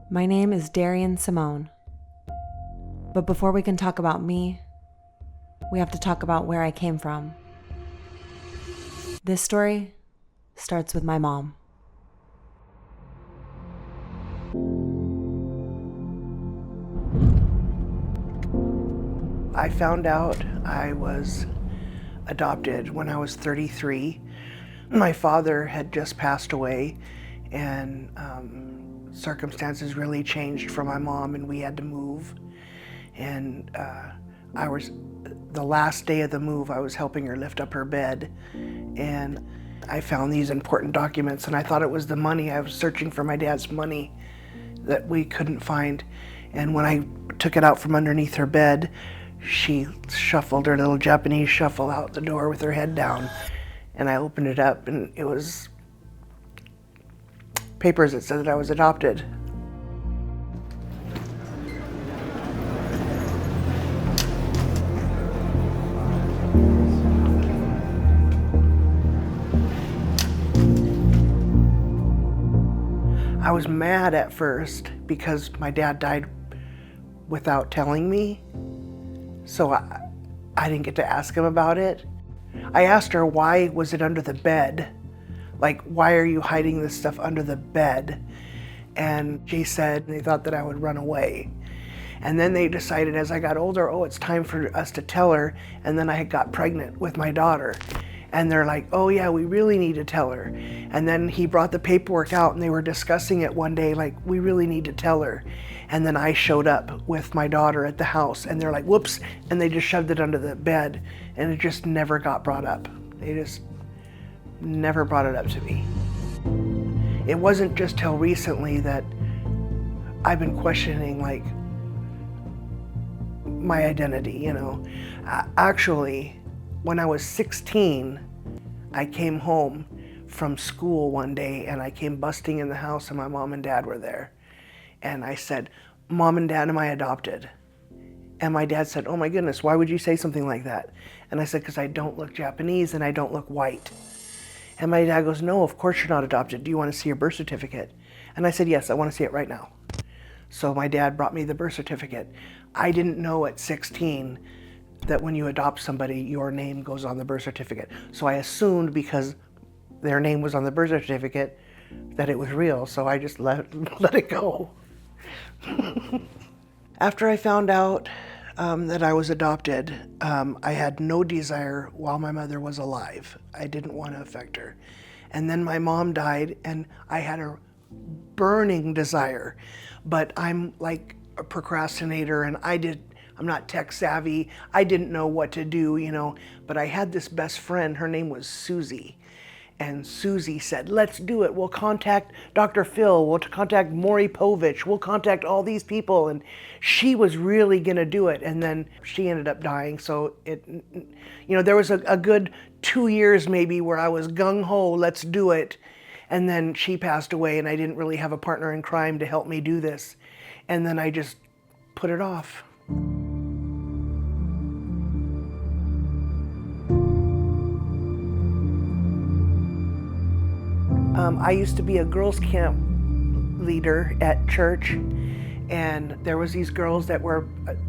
My name is Darrian Simone. But before we can talk about me, we have to talk about where I came from. This story starts with my mom. I found out I was adopted when I was 33. My father had just passed away, and circumstances really changed for my mom, and we had to move. And the last day of the move, I was helping her lift up her bed, and I found these important documents, and I thought it was the money. I was searching for my dad's money that we couldn't find. And when I took it out from underneath her bed, she shuffled her little Japanese shuffle out the door with her head down. And I opened it up, and it was papers that said that I was adopted. I was mad at first because my dad died without telling me, so I didn't get to ask him about it. I asked her, why was it under the bed? Like, why are you hiding this stuff under the bed? And she said they thought that I would run away. And then they decided as I got older, oh, it's time for us to tell her. And then I got pregnant with my daughter. And they're like, oh yeah, we really need to tell her. And then he brought the paperwork out, and they were discussing it one day, like, we really need to tell her. And then I showed up with my daughter at the house, and they're like, whoops, and they just shoved it under the bed, and it just never got brought up. They just never brought it up to me. It wasn't just till recently that I've been questioning, like, my identity, you know. Actually, when I was 16, I came home from school one day, and I came busting in the house, and my mom and dad were there. And I said, Mom and Dad, am I adopted? And my dad said, oh my goodness, why would you say something like that? And I said, because I don't look Japanese and I don't look white. And my dad goes, no, of course you're not adopted. Do you want to see your birth certificate? And I said, yes, I want to see it right now. So my dad brought me the birth certificate. I didn't know at 16 that when you adopt somebody, your name goes on the birth certificate. So I assumed because their name was on the birth certificate that it was real. So I just let it go. After I found out that I was adopted, I had no desire while my mother was alive. I didn't want to affect her. And then my mom died, and I had a burning desire. But I'm like a procrastinator, and I'm not tech savvy. I didn't know what to do, you know. But I had this best friend, her name was Susie. And Susie said, let's do it. We'll contact Dr. Phil. We'll contact Maury Povich. We'll contact all these people. And she was really going to do it. And then she ended up dying. So there was a good 2 years maybe where I was gung-ho, let's do it. And then she passed away, and I didn't really have a partner in crime to help me do this. And then I just put it off. I used to be a girls' camp leader at church, and there was these girls that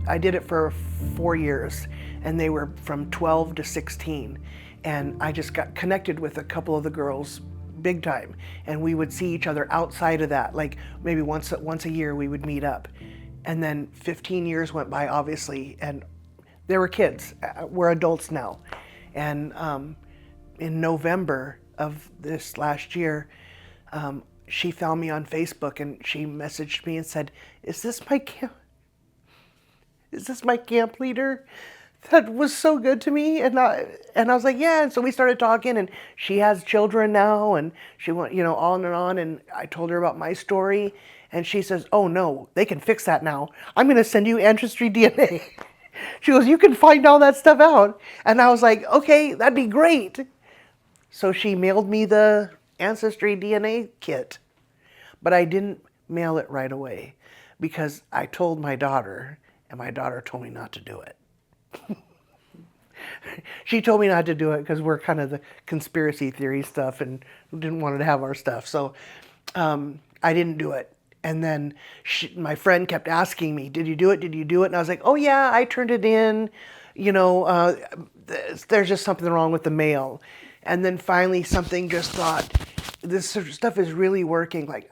I did it for 4 years, and they were from 12 to 16. And I just got connected with a couple of the girls big time, and we would see each other outside of that, like maybe once a year we would meet up. And then 15 years went by, obviously, and they were kids. We're adults now. And in November of this last year, she found me on Facebook, and she messaged me and said, is this my camp leader that was so good to me? And I was like, yeah. And so we started talking, and she has children now, and she went, on and on. And I told her about my story, and she says, oh no, they can fix that now. I'm going to send you ancestry DNA. She goes, you can find all that stuff out. And I was like, okay, that'd be great. So she mailed me the ancestry DNA kit, but I didn't mail it right away because I told my daughter, and my daughter told me not to do it. She told me not to do it because we're kind of the conspiracy theory stuff and didn't want to have our stuff. So I didn't do it. And then my friend kept asking me, did you do it? Did you do it? And I was like, oh yeah, I turned it in. You know, there's just something wrong with the mail. And then finally something just thought, this sort of stuff is really working. Like,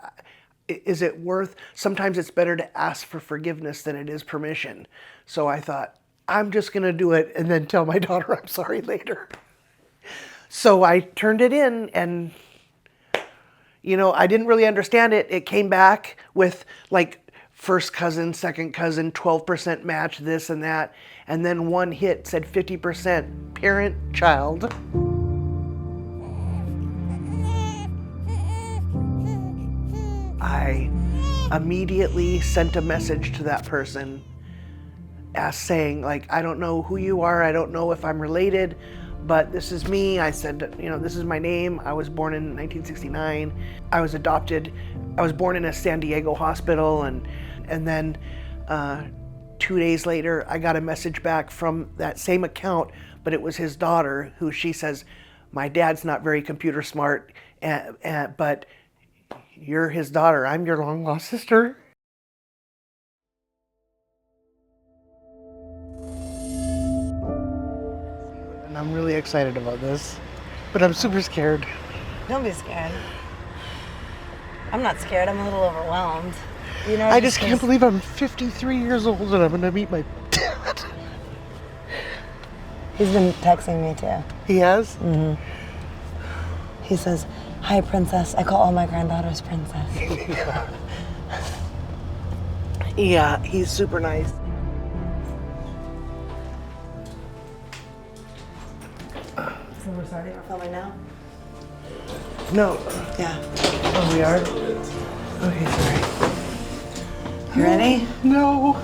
is it worth, sometimes it's better to ask for forgiveness than it is permission. So I thought, I'm just gonna do it and then tell my daughter I'm sorry later. So I turned it in, and you know, I didn't really understand it. It came back with like first cousin, second cousin, 12% match, this and that. And then one hit said 50% parent, child. I immediately sent a message to that person saying, like, I don't know who you are. I don't know if I'm related, but this is me. I said, you know, this is my name. I was born in 1969. I was adopted. I was born in a San Diego hospital. And then 2 days later, I got a message back from that same account, but it was his daughter, who she says, my dad's not very computer smart, but you're his daughter. I'm your long lost sister. And I'm really excited about this, but I'm super scared. Don't be scared. I'm not scared. I'm a little overwhelmed. You know, I just can't believe I'm 53 years old and I'm gonna meet my dad. He's been texting me too. He has? Mm-hmm. He says, hi, princess. I call all my granddaughters princess. Yeah, he's super nice. So we're starting. We're filming now? No. Yeah. Oh, we are? Okay, sorry. You ready? No.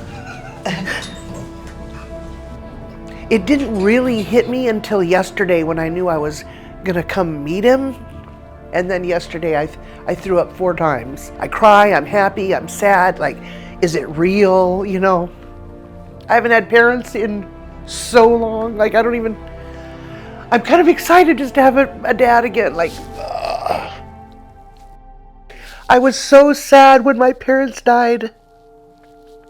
It didn't really hit me until yesterday when I knew I was gonna come meet him. And then yesterday I threw up 4 times. I cry, I'm happy, I'm sad, like, is it real, you know? I haven't had parents in so long, like I don't even, I'm kind of excited just to have a dad again, like, I was so sad when my parents died.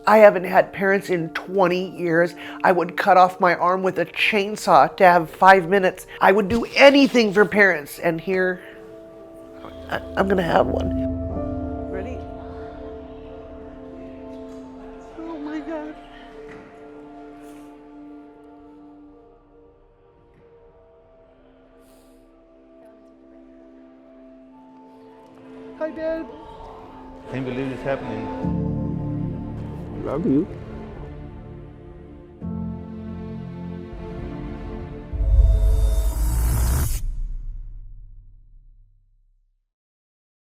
I haven't had parents in 20 years. I would cut off my arm with a chainsaw to have 5 minutes. I would do anything for parents, and here, I'm gonna have one. Ready? Oh my God. Hi, Dad. Can't believe it's happening. Love you.